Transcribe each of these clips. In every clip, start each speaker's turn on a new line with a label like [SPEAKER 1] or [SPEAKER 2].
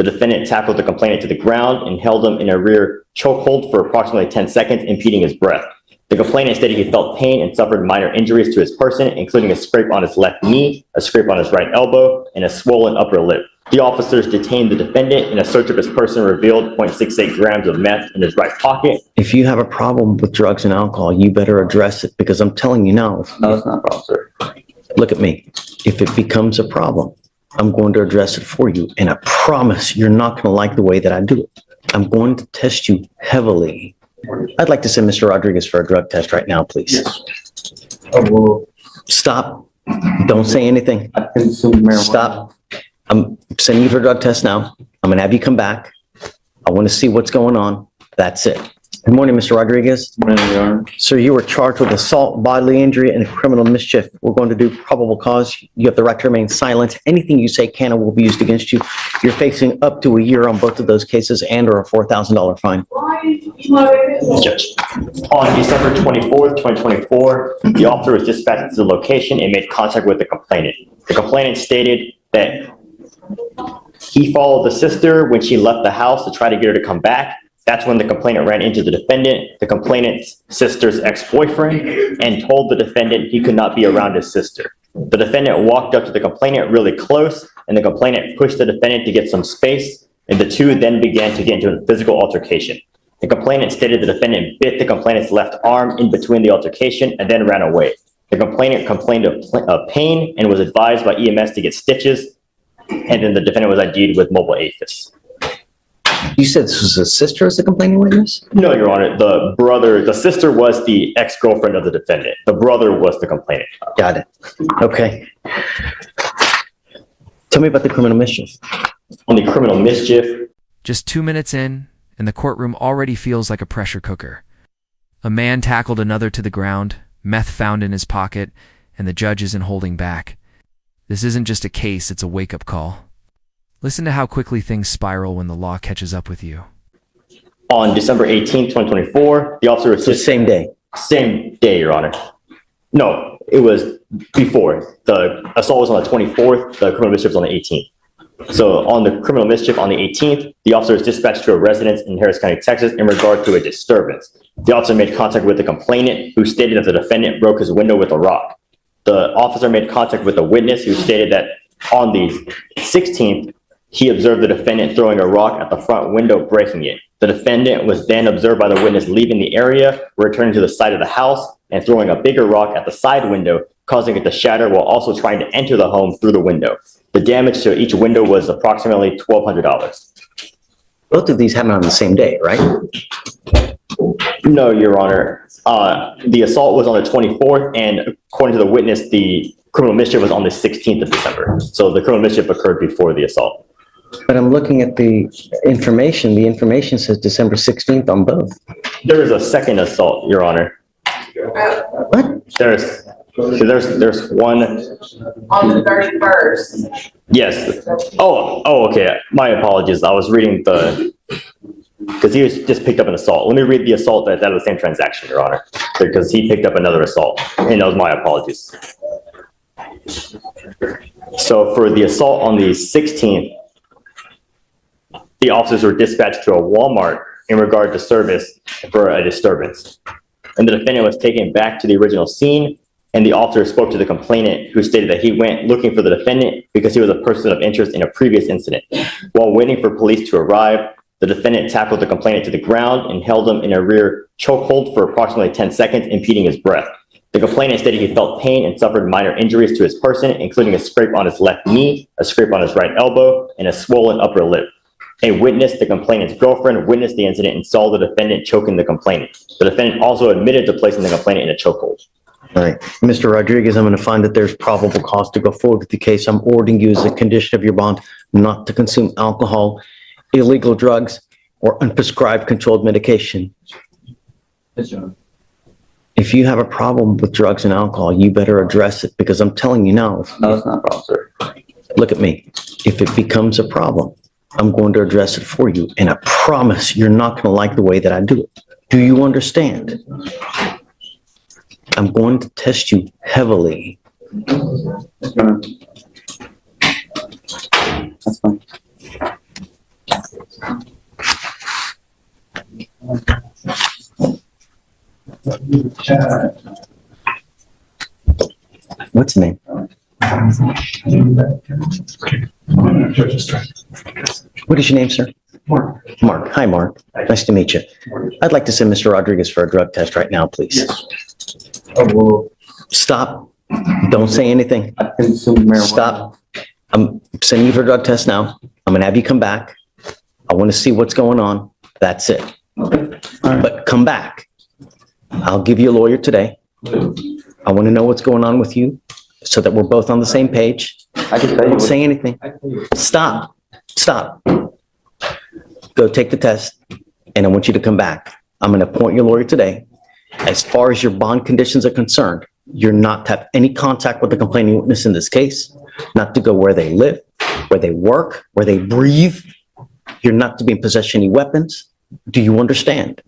[SPEAKER 1] The defendant tackled the complainant to the ground and held him in a rear chokehold for approximately 10 seconds, impeding his breath. The complainant stated he felt pain and suffered minor injuries to his person, including a scrape on his left knee, a scrape on his right elbow, and a swollen upper lip. The officers detained the defendant, and a search of his person revealed 0.68 grams of meth in his right pocket.
[SPEAKER 2] If you have a problem with drugs and alcohol, you better address it, because I'm telling you now.
[SPEAKER 3] No, it's not a problem, sir.
[SPEAKER 2] Look at me. If it becomes a problem, I'm going to address it for you. And I promise you're not going to like the way that I do it. I'm going to test you heavily. I'd like to send Mr. Rodriguez for a drug test right now, please.
[SPEAKER 3] Yes. Oh, well,
[SPEAKER 2] Stop. Don't say anything.
[SPEAKER 3] I consume marijuana.
[SPEAKER 2] Stop. I'm sending you for a drug test now. I'm going to have you come back. I want to see what's going on. That's it. Good morning, Mr. Rodriguez.
[SPEAKER 3] Good morning, Your Honor.
[SPEAKER 2] Sir, you were charged with assault, bodily injury, and criminal mischief. We're going to do probable cause. You have the right to remain silent. Anything you say can and will be used against you. You're facing up to a year on both of those cases and or a $4,000 fine.
[SPEAKER 1] Judge. On December 24th, 2024, the officer was dispatched to the location and made contact with the complainant. The complainant stated that he followed the sister when she left the house to try to get her to come back. That's when the complainant ran into the defendant, the complainant's sister's ex-boyfriend, and told the defendant he could not be around his sister. The defendant walked up to the complainant really close, and the complainant pushed the defendant to get some space, and the two then began to get into a physical altercation. The complainant stated the defendant bit the complainant's left arm in between the altercation and then ran away. The complainant complained of pain and was advised by EMS to get stitches, and then the defendant was ID'd with mobile APHIS.
[SPEAKER 2] You said this was a sister as a complaining witness?
[SPEAKER 1] No, Your Honor. The sister was the ex-girlfriend of the defendant. The brother was the complainant.
[SPEAKER 2] Got it. Okay. Tell me about the criminal mischief.
[SPEAKER 1] On the criminal mischief,
[SPEAKER 4] Just 2 minutes in, and the courtroom already feels like a pressure cooker. A man tackled another to the ground, meth found in his pocket, and the judge isn't holding back. This isn't just a case, it's a wake-up call. Listen to how quickly things spiral when the law catches up with you.
[SPEAKER 1] on December 18th, 2024, the officer was
[SPEAKER 2] So same day.
[SPEAKER 1] Same day, Your Honor. No, it was before. The assault was on the 24th, the criminal mischief was on the 18th. So on the criminal mischief on the 18th, the officer was dispatched to a residence in Harris County, Texas in regard to a disturbance. The officer made contact with the complainant, who stated that the defendant broke his window with a rock. The officer made contact with a witness who stated that on the 16th, he observed the defendant throwing a rock at the front window, breaking it. The defendant was then observed by the witness leaving the area, returning to the side of the house, and throwing a bigger rock at the side window, causing it to shatter while also trying to enter the home through the window. The damage to each window was approximately $1,200.
[SPEAKER 2] Both of these happened on the same day, right?
[SPEAKER 1] No, Your Honor. The assault was on the 24th, and according to the witness, the criminal mischief was on the 16th of December. So the criminal mischief occurred before the assault.
[SPEAKER 2] But I'm looking at the information. The information says December 16th on both.
[SPEAKER 1] There is a second assault, Your Honor.
[SPEAKER 2] What?
[SPEAKER 1] There's one.
[SPEAKER 5] On the 31st.
[SPEAKER 1] Yes. Oh, okay. My apologies. I was reading because he was just picked up an assault. Let me read the assault that's out of the same transaction, Your Honor, because he picked up another assault, and that was my apologies. So for the assault on the 16th, the officers were dispatched to a Walmart in regard to service for a disturbance. And the defendant was taken back to the original scene, and the officer spoke to the complainant, who stated that he went looking for the defendant because he was a person of interest in a previous incident. While waiting for police to arrive, the defendant tackled the complainant to the ground and held him in a rear chokehold for approximately 10 seconds, impeding his breath. The complainant stated he felt pain and suffered minor injuries to his person, including a scrape on his left knee, a scrape on his right elbow, and a swollen upper lip. A witness, the complainant's girlfriend, witnessed the incident and saw the defendant choking the complainant. The defendant also admitted to placing the complainant in a chokehold.
[SPEAKER 2] All right. Mr. Rodriguez, I'm going to find that there's probable cause to go forward with the case. I'm ordering you as a condition of your bond not to consume alcohol, illegal drugs, or unprescribed controlled medication.
[SPEAKER 3] Yes, Your Honor.
[SPEAKER 2] If you have a problem with drugs and alcohol, you better address it, because I'm telling you now.
[SPEAKER 3] No, it's not a problem, sir.
[SPEAKER 2] Look at me. If it becomes a problem, I'm going to address it for you. And I promise you're not going to like the way that I do it. Do you understand? I'm going to test you heavily.
[SPEAKER 3] Yes, Your Honor. That's fine.
[SPEAKER 2] What's the name? What is your name, sir?
[SPEAKER 3] Mark.
[SPEAKER 2] Mark. Hi, Mark. Nice to meet you. I'd like to send Mr. Rodriguez for a drug test right now, please. Stop. Don't say anything.
[SPEAKER 3] I consume marijuana.
[SPEAKER 2] Stop. I'm sending you for a drug test now. I'm gonna have you come back. I want to see what's going on. That's it. But come back. I'll give you a lawyer today. I want to know what's going on with you so that we're both on the same page.
[SPEAKER 3] I can tell you.
[SPEAKER 2] Don't say anything. Stop. Stop. Go take the test, and I want you to come back. I'm going to appoint your lawyer today. As far as your bond conditions are concerned, you're not to have any contact with the complaining witness in this case, not to go where they live, where they work, where they breathe. You're not to be in possession of any weapons. Do you understand?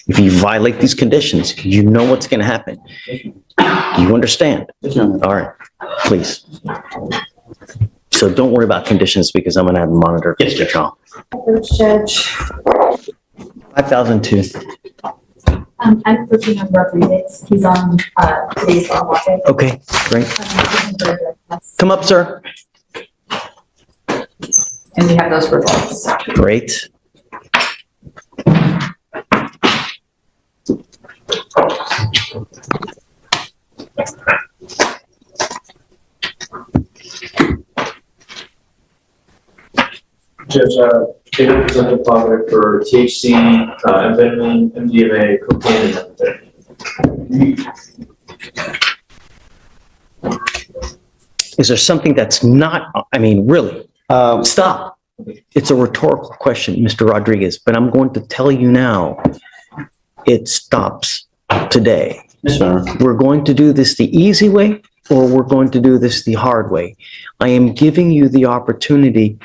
[SPEAKER 2] If you violate these conditions, you know what's going to happen. Do you understand? All right, please. So don't worry about conditions because I'm going to have them monitor.
[SPEAKER 1] Yes, Judge.
[SPEAKER 5] Judge.
[SPEAKER 2] 5002.
[SPEAKER 6] I'm looking at Rodriguez. He's on today's law market.
[SPEAKER 2] Okay, great. Come up, sir.
[SPEAKER 5] And we have those results.
[SPEAKER 2] Great.
[SPEAKER 7] Judge, they represent positive for THC, amphetamine, MDMA, cocaine, and methamphetamine.
[SPEAKER 2] Is there something that's not, I mean, really? Stop. It's a rhetorical question, Mr. Rodriguez, but I'm going to tell you now, it stops today.
[SPEAKER 3] Sure.
[SPEAKER 2] We're going to do this the easy way, or we're going to do this the hard way. I am giving you the opportunity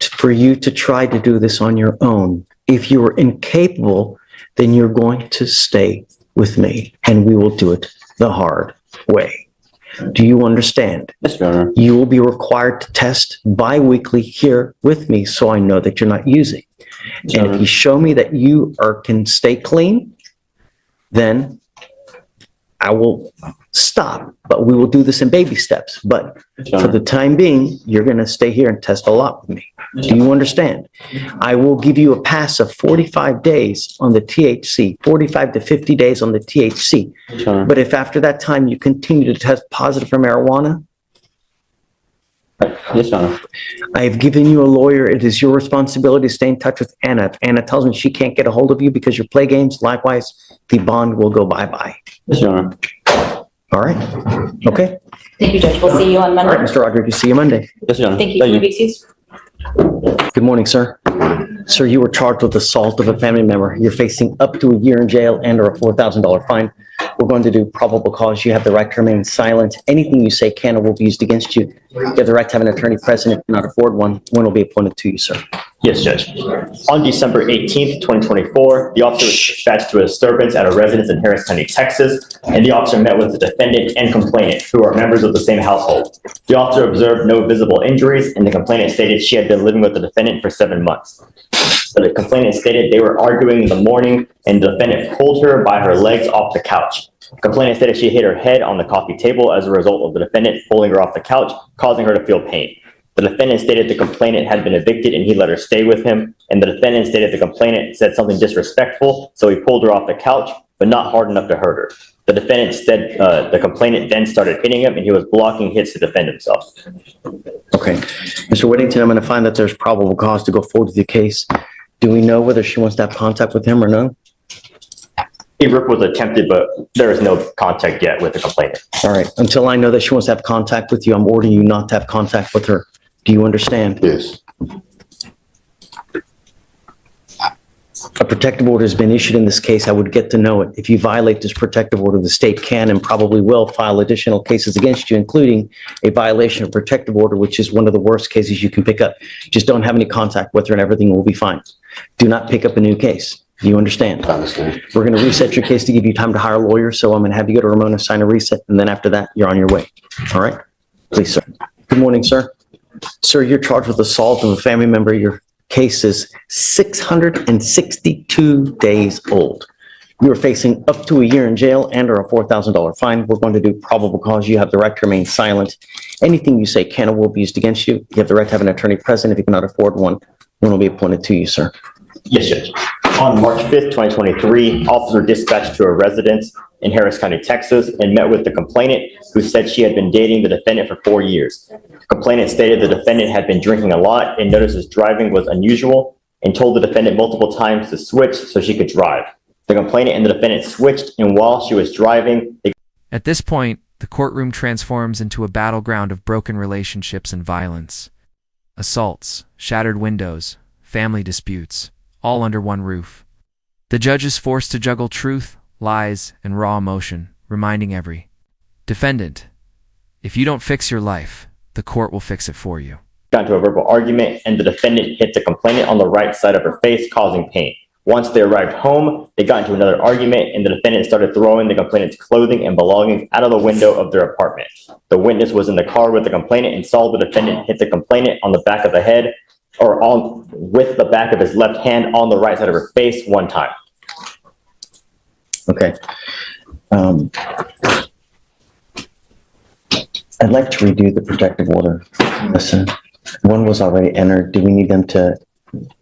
[SPEAKER 2] for you to try to do this on your own. If you are incapable, then you're going to stay with me, and we will do it the hard way. Do you understand?
[SPEAKER 3] Yes, Your Honor.
[SPEAKER 2] You will be required to test bi-weekly here with me so I know that you're not using. And if you show me that you can stay clean, then I will stop. But we will do this in baby steps. But for the time being, you're going to stay here and test a lot with me. Do you understand? I will give you a pass of 45 days on the THC, 45 to 50 days on the THC.
[SPEAKER 3] Sure.
[SPEAKER 2] But if after that time you continue to test positive for marijuana,
[SPEAKER 3] Yes, Your Honor.
[SPEAKER 2] I have given you a lawyer. It is your responsibility to stay in touch with Anna. If Anna tells me she can't get a hold of you because you play games, likewise, the bond will go bye-bye.
[SPEAKER 3] Yes, Your Honor.
[SPEAKER 2] All right? Okay?
[SPEAKER 6] Thank you, Judge. We'll see you on
[SPEAKER 2] All right,
[SPEAKER 6] Monday.
[SPEAKER 2] Mr. Rodriguez, see you Monday.
[SPEAKER 3] Yes, Your Honor.
[SPEAKER 6] Thank you. Can we be excused?
[SPEAKER 2] Good morning, sir. Sir, you were charged with assault of a family member. You're facing up to a year in jail and or a $4,000 fine. We're going to do probable cause. You have the right to remain silent. Anything you say can or will be used against you. You have the right to have an attorney present. If you cannot afford one will be appointed to you, sir.
[SPEAKER 1] Yes, Judge. On December 18th, 2024, the officer was dispatched to a disturbance at a residence in Harris County, Texas, and the officer met with the defendant and complainant, who are members of the same household. The officer observed no visible injuries, and the complainant stated she had been living with the defendant for 7 months. So the complainant stated they were arguing in the morning, and the defendant pulled her by her legs off the couch. The complainant stated she hit her head on the coffee table as a result of the defendant pulling her off the couch, causing her to feel pain. The defendant stated the complainant had been evicted and he let her stay with him. And the defendant stated the complainant said something disrespectful, so he pulled her off the couch, but not hard enough to hurt her. The defendant said the complainant then started hitting him and he was blocking hits to defend himself.
[SPEAKER 2] Okay. Mr. Whittington, I'm going to find that there's probable cause to go forward with the case. Do we know whether she wants to have contact with him or no?
[SPEAKER 1] A rip was attempted, but there is no contact yet with the complainant.
[SPEAKER 2] All right. Until I know that she wants to have contact with you, I'm ordering you not to have contact with her. Do you understand?
[SPEAKER 3] Yes.
[SPEAKER 2] A protective order has been issued in this case. I would get to know it. If you violate this protective order, the state can and probably will file additional cases against you, including a violation of protective order, which is one of the worst cases you can pick up. Just don't have any contact with her and everything will be fine. Do not pick up a new case. Do you understand?
[SPEAKER 3] I understand.
[SPEAKER 2] We're going to reset your case to give you time to hire a lawyer. So I'm going to have you go to Ramona, sign a reset, and then after that, you're on your way. All right? Please, sir. Good morning, sir. Sir, you're charged with assault of a family member. Your case is 662 days old. You are facing up to a year in jail and or a $4,000 fine. We're going to do probable cause. You have the right to remain silent. Anything you say can or will be used against you. You have the right to have an attorney present. If you cannot afford one will be appointed to you, sir.
[SPEAKER 1] Yes, Judge. On March 5th, 2023, officers were dispatched to a residence in Harris County, Texas, and met with the complainant, who said she had been dating the defendant for 4 years. The complainant stated the defendant had been drinking a lot and noticed his driving was unusual and told the defendant multiple times to switch so she could drive. The complainant and the defendant switched, and while she was driving,
[SPEAKER 4] At this point, the courtroom transforms into a battleground of broken relationships and violence. Assaults, shattered windows, family disputes, all under one roof. The judge is forced to juggle truth, lies, and raw emotion, reminding every defendant, if you don't fix your life, the court will fix it for you.
[SPEAKER 1] got into a verbal argument, and the defendant hit the complainant on the right side of her face, causing pain. Once they arrived home, they got into another argument, and the defendant started throwing the complainant's clothing and belongings out of the window of their apartment. The witness was in the car with the complainant and saw the defendant hit the complainant on the back of the head, or on with the back of his left hand on the right side of her face one time.
[SPEAKER 2] Okay. I'd like to redo the protective order. Listen, one was already entered. Do we need them to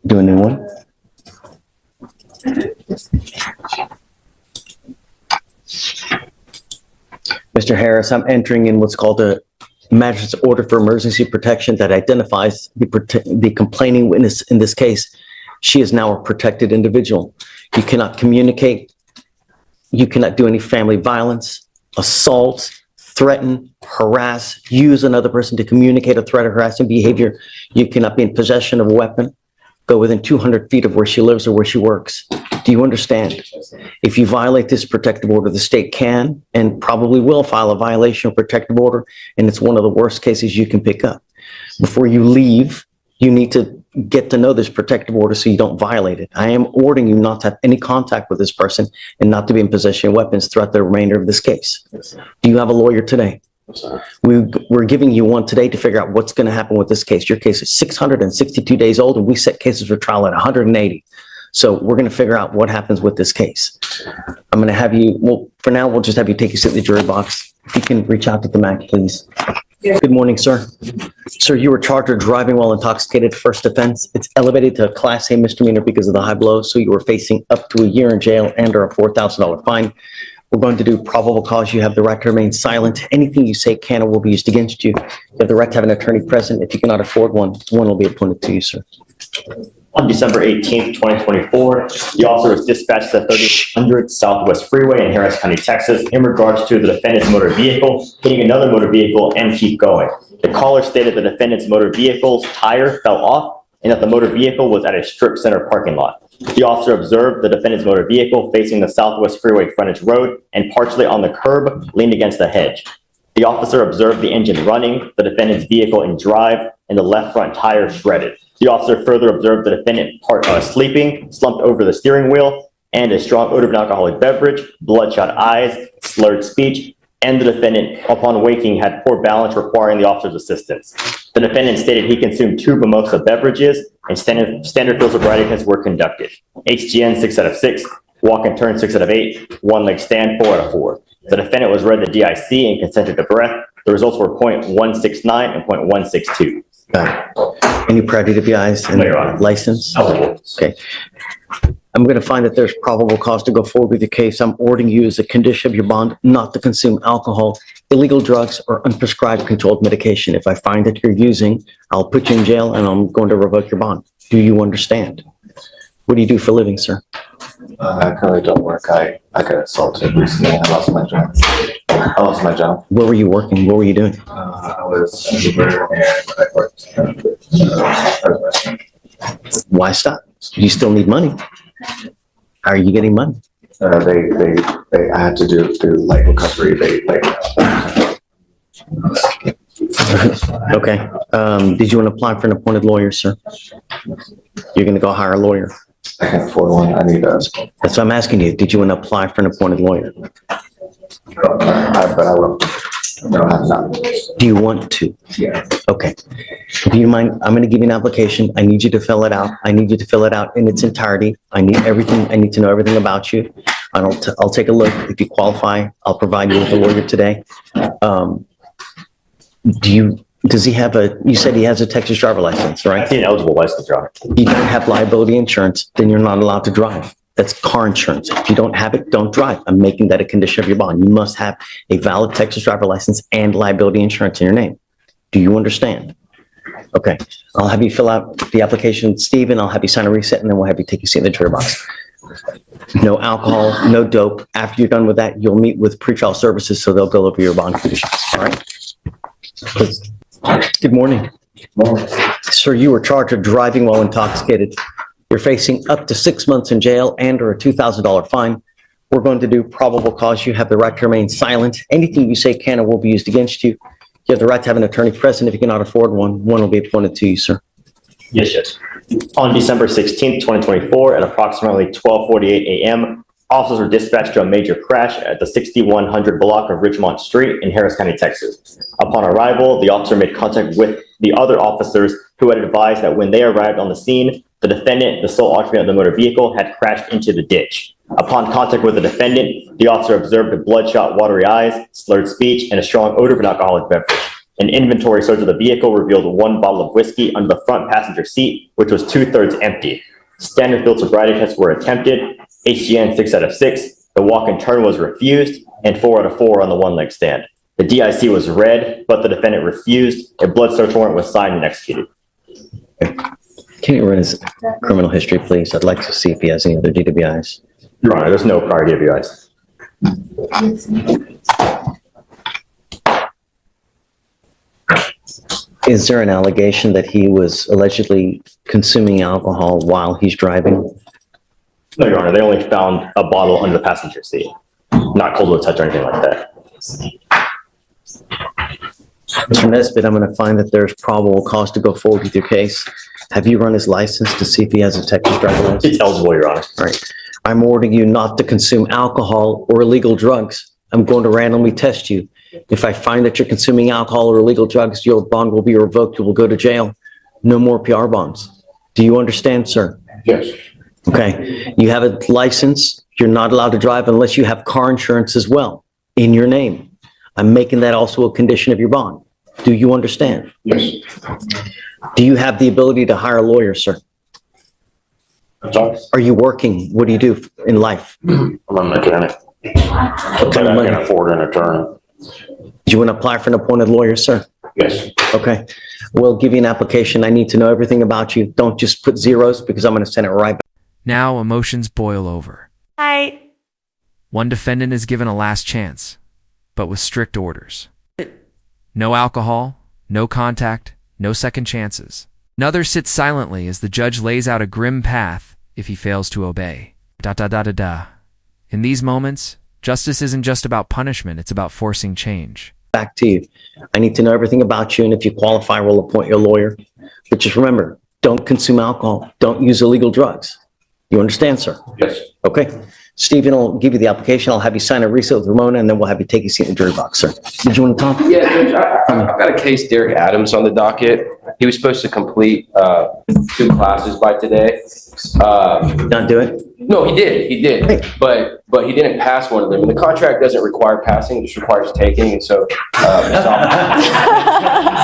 [SPEAKER 2] do a new one? Mr. Harris, I'm entering in what's called a magistrate's order for emergency protection that identifies the complaining witness in this case. She is now a protected individual. You cannot communicate. You cannot do any family violence, assault, threaten, harass, use another person to communicate a threat or harassing behavior. You cannot be in possession of a weapon, go within 200 feet of where she lives or where she works. Do you understand? If you violate this protective order, the state can and probably will file a violation of protective order, and it's one of the worst cases you can pick up. Before you leave, you need to get to know this protective order so you don't violate it. I am ordering you not to have any contact with this person and not to be in possession of weapons throughout the remainder of this case. Do you have a lawyer today? We're giving you one today to figure out what's going to happen with this case. Your case is 662 days old, and we set cases for trial at 180. So we're going to figure out what happens with this case. I'm going to have you, well, for now, we'll just have you take your seat in the jury box. If you can reach out to the MAC, please. Good morning, sir. Sir, you were charged with driving while intoxicated, first offense. It's elevated to a Class A misdemeanor because of the high blow, so you were facing up to a year in jail and or a $4,000 fine. We're going to do probable cause. You have the right to remain silent. Anything you say can or will be used against you. You have the right to have an attorney present. If you cannot afford one, one will be appointed to you, sir.
[SPEAKER 1] On December 18th, 2024, the officer was dispatched to 3000 Southwest Freeway in Harris County, Texas, in regards to the defendant's motor vehicle hitting another motor vehicle and keep going. The caller stated the defendant's motor vehicle's tire fell off and that the motor vehicle was at a strip center parking lot. The officer observed the defendant's motor vehicle facing the Southwest Freeway frontage road and partially on the curb, leaned against the hedge. The officer observed the engine running, the defendant's vehicle in drive, and the left front tire shredded. The officer further observed the defendant sleeping, slumped over the steering wheel, and a strong odor of an alcoholic beverage, bloodshot eyes, slurred speech, and the defendant, upon waking, had poor balance requiring the officer's assistance. The defendant stated he consumed 2 mimosa beverages and standard field sobriety tests were conducted. HGN 6 out of 6, walk and turn 6 out of 8, one leg stand 4 out of 4. The defendant was read the DIC and consented to breath. The results were .169 and .162.
[SPEAKER 2] Any prior DWIs and
[SPEAKER 1] No, Your Honor.
[SPEAKER 2] license?
[SPEAKER 1] Eligible.
[SPEAKER 2] Okay. I'm going to find that there's probable cause to go forward with the case. I'm ordering you as a condition of your bond not to consume alcohol, illegal drugs, or unprescribed controlled medication. If I find that you're using, I'll put you in jail and I'm going to revoke your bond. Do you understand? What do you do for a living, sir?
[SPEAKER 8] I currently don't work. I got assaulted recently. I lost my job.
[SPEAKER 2] Where were you working? What were you doing?
[SPEAKER 8] I was a Uber and I worked
[SPEAKER 2] Why stop? You still need money. How are you getting money?
[SPEAKER 8] I had to do light recovery.
[SPEAKER 2] Okay. Did you want to apply for an appointed lawyer, sir? You're going to go hire a lawyer.
[SPEAKER 8] I can't afford one. I need a.
[SPEAKER 2] That's what I'm asking you. Did you want to apply for an appointed lawyer?
[SPEAKER 8] But I will. No, I'm not.
[SPEAKER 2] Do you want to?
[SPEAKER 8] Yeah.
[SPEAKER 2] Okay. Do you mind? I'm going to give you an application. I need you to fill it out. I need you to fill it out in its entirety. I need everything. I need to know everything about you. I'll take a look. If you qualify, I'll provide you with a lawyer today. Does he have you said he has a Texas driver license,
[SPEAKER 1] I
[SPEAKER 2] right?
[SPEAKER 1] see an eligible license, Your Honor.
[SPEAKER 2] You don't have liability insurance, then you're not allowed to drive. That's car insurance. If you don't have it, don't drive. I'm making that a condition of your bond. You must have a valid Texas driver license and liability insurance in your name. Do you understand? Okay, I'll have you fill out the application, Stephen. I'll have you sign a reset, and then we'll have you take your seat in the jury box. No alcohol, no dope. After you're done with that, you'll meet with pretrial services, so they'll go over your bond conditions, all right? Good morning. Sir, you were charged with driving while intoxicated. You're facing up to 6 months in jail and or a $2,000 fine. We're going to do probable cause. You have the right to remain silent. Anything you say can or will be used against you. You have the right to have an attorney present. If you cannot afford one will be appointed to you, sir.
[SPEAKER 1] Yes, Judge. On December 16th, 2024, at approximately 12:48 a.m., officers were dispatched to a major crash at the 6100 block of Richmond Street in Harris County, Texas. Upon arrival, the officer made contact with the other officers who had advised that when they arrived on the scene, the defendant, the sole occupant of the motor vehicle, had crashed into the ditch. Upon contact with the defendant, the officer observed bloodshot, watery eyes, slurred speech, and a strong odor of an alcoholic beverage. An inventory search of the vehicle revealed 1 bottle of whiskey under the front passenger seat, which was 2/3 empty. Standard field sobriety tests were attempted. HGN 6 out of 6. The walk and turn was refused, and 4 out of 4 on the one-leg stand. The DIC was read, but the defendant refused. A blood search warrant was signed and executed.
[SPEAKER 2] Can you run his criminal history, please? I'd like to see if he has any other DWIs.
[SPEAKER 1] Your Honor, there's no prior DWIs.
[SPEAKER 2] Is there an allegation that he was allegedly consuming alcohol while he's driving?
[SPEAKER 1] No, Your Honor, they only found a bottle under the passenger seat. Not cold to the touch or anything like that.
[SPEAKER 2] Mr. Nesbitt, I'm going to find that there's probable cause to go forward with your case. Have you run his license to see if he has a Texas driver license?
[SPEAKER 1] It's eligible, Your Honor.
[SPEAKER 2] All right. I'm ordering you not to consume alcohol or illegal drugs. I'm going to randomly test you. If I find that you're consuming alcohol or illegal drugs, your bond will be revoked. You will go to jail. No more PR bonds. Do you understand, sir?
[SPEAKER 8] Yes.
[SPEAKER 2] Okay. You have a license. You're not allowed to drive unless you have car insurance as well in your name. I'm making that also a condition of your bond. Do you understand?
[SPEAKER 8] Yes.
[SPEAKER 2] Do you have the ability to hire a lawyer, sir?
[SPEAKER 8] I'm sorry?
[SPEAKER 2] Are you working? What do you do in life?
[SPEAKER 8] I'm a mechanic.
[SPEAKER 2] What kind of
[SPEAKER 8] I
[SPEAKER 2] money?
[SPEAKER 8] can afford an attorney.
[SPEAKER 2] Do you want to apply for an appointed lawyer, sir?
[SPEAKER 8] Yes.
[SPEAKER 2] Okay. We'll give you an application. I need to know everything about you. Don't just put zeros because I'm going to send it right back.
[SPEAKER 4] Now emotions boil over.
[SPEAKER 9] Hi.
[SPEAKER 4] One defendant is given a last chance, but with strict orders. No alcohol, no contact, no second chances. Another sits silently as the judge lays out a grim path if he fails to obey. In these moments, justice isn't just about punishment, it's about forcing change.
[SPEAKER 2] Back to you. I need to know everything about you, and if you qualify, we'll appoint your lawyer. But just remember, don't consume alcohol. Don't use illegal drugs. You understand, sir?
[SPEAKER 8] Yes.
[SPEAKER 2] Okay. Stephen will give you the application. I'll have you sign a reset with Ramona, and then we'll have you take a seat in the jury box, sir. Did you want to talk?
[SPEAKER 10] Yeah, Judge, I've got a case, Derek Adams, on the docket. He was supposed to complete 2 classes by today.
[SPEAKER 2] Not do it?
[SPEAKER 10] No, he did,
[SPEAKER 2] Right.
[SPEAKER 10] but he didn't pass one of them. And the contract doesn't require passing, it just requires taking. And so,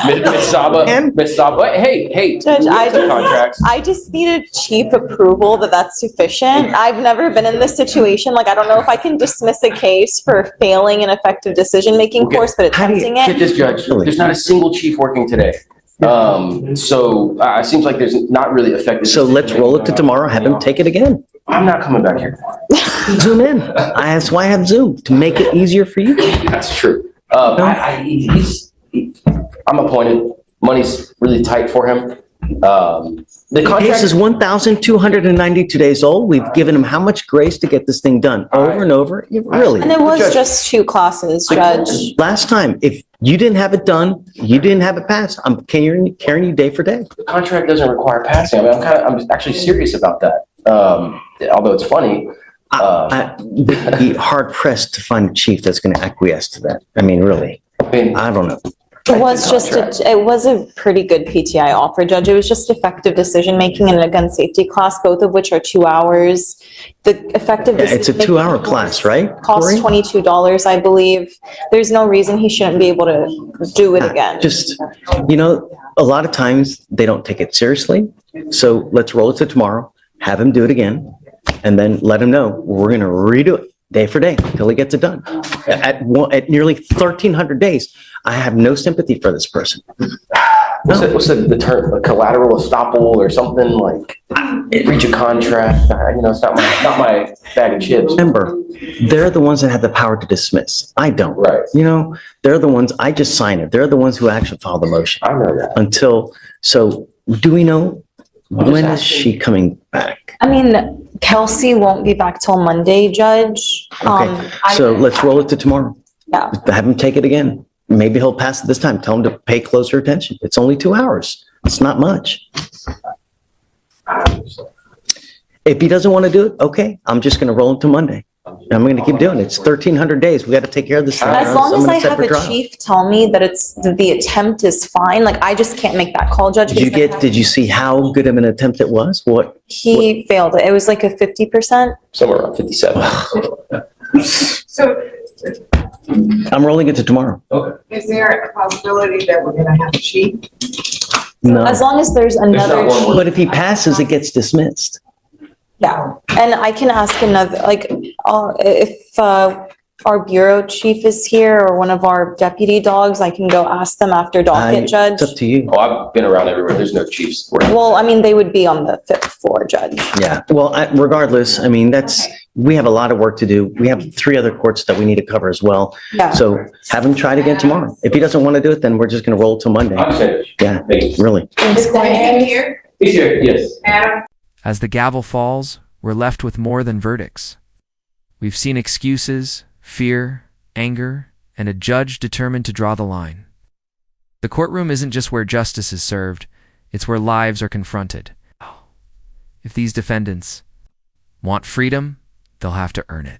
[SPEAKER 10] Ms. Saba, hey,
[SPEAKER 9] Judge,
[SPEAKER 10] we have the contracts.
[SPEAKER 9] I just needed chief approval that that's sufficient. I've never been in this situation. Like, I don't know if I can dismiss a case for failing an effective decision-making course, but attempting
[SPEAKER 10] Get
[SPEAKER 9] it.
[SPEAKER 10] this, Judge, there's not a single chief working today. So it seems like there's not really effective.
[SPEAKER 2] So let's roll it to tomorrow. Have him take it again.
[SPEAKER 10] I'm not coming back here.
[SPEAKER 2] Zoom in. That's why I have Zoom, to make it easier for you.
[SPEAKER 10] That's true. I'm appointed. Money's really tight for him. The
[SPEAKER 2] The case
[SPEAKER 10] contract
[SPEAKER 2] is 1,292 days old. We've given him how much grace to get this thing done over and over? Really?
[SPEAKER 9] And it was
[SPEAKER 10] Judge.
[SPEAKER 9] just 2 classes, Judge.
[SPEAKER 2] Last time, if you didn't have it done, you didn't have it passed, I'm carrying you day for day.
[SPEAKER 10] the contract doesn't require passing. I mean, I'm actually serious about that. Although it's funny.
[SPEAKER 2] I'd be hard pressed to find a chief that's going to acquiesce to that. I mean, really,
[SPEAKER 10] I mean,
[SPEAKER 2] I don't know.
[SPEAKER 9] It was just, it was a pretty good PTI offer, Judge. It was just effective decision-making and a gun safety class, both of which are 2 hours. The effective.
[SPEAKER 2] Yeah, it's a 2-hour class, right?
[SPEAKER 9] Costs
[SPEAKER 2] Corey?
[SPEAKER 9] $22, I believe. There's no reason he shouldn't be able to do it again.
[SPEAKER 2] Just, a lot of times they don't take it seriously. So let's roll it to tomorrow, have him do it again, and then let him know we're going to redo it day for day until he gets it done. At nearly 1,300 days, I have no sympathy for this person.
[SPEAKER 10] What's the term, a collateral estoppel or something like, breach of contract, it's not my bag of chips.
[SPEAKER 2] Remember, they're the ones that have the power to dismiss. I don't.
[SPEAKER 10] Right.
[SPEAKER 2] They're the ones, I just sign it. They're the ones who actually file the motion.
[SPEAKER 10] I know that.
[SPEAKER 2] So do we know when is she coming back?
[SPEAKER 9] I mean, Kelsey won't be back till Monday, Judge.
[SPEAKER 2] Okay, so let's roll it to tomorrow.
[SPEAKER 9] Yeah.
[SPEAKER 2] Have him take it again. Maybe he'll pass it this time. Tell him to pay closer attention. It's only 2 hours. It's not much. If he doesn't want to do it, okay, I'm just going to roll him to Monday. I'm going to keep doing it. It's 1,300 days. We got to take care of this.
[SPEAKER 9] As long as I have a chief tell me that the attempt is fine, like I just can't make that call, Judge.
[SPEAKER 2] Did you see how good of an attempt it was?
[SPEAKER 9] He failed it. It was like a 50%.
[SPEAKER 10] Somewhere around 57.
[SPEAKER 5] So
[SPEAKER 2] I'm rolling it to tomorrow.
[SPEAKER 5] is there a possibility that we're gonna have a chief?
[SPEAKER 2] No.
[SPEAKER 9] As long as there's another
[SPEAKER 10] not one
[SPEAKER 9] chief.
[SPEAKER 2] But if he passes, it gets dismissed.
[SPEAKER 9] Yeah, and I can ask another, if our bureau chief is here or one of our deputy dogs, I can go ask them after docket, Judge.
[SPEAKER 2] It's up to you.
[SPEAKER 10] Oh, I've been around everywhere. There's no chiefs.
[SPEAKER 9] Well, I mean, they would be on the 5th floor, Judge.
[SPEAKER 2] Yeah, well, regardless, I mean, we have a lot of work to do. We have 3 other courts that we need to cover as well.
[SPEAKER 9] Yeah.
[SPEAKER 2] So have him try it again tomorrow. If he doesn't want to do it, then we're just going to roll till Monday. Yeah, really.
[SPEAKER 5] Is Diane here?
[SPEAKER 10] He's here, yes.
[SPEAKER 5] Adam?
[SPEAKER 4] As the gavel falls, we're left with more than verdicts. We've seen excuses, fear, anger, and a judge determined to draw the line. The courtroom isn't just where justice is served, it's where lives are confronted. If these defendants want freedom, they'll have to earn it.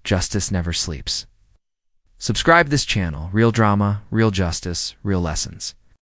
[SPEAKER 4] Justice never sleeps. Subscribe this channel, real drama, real justice, real lessons.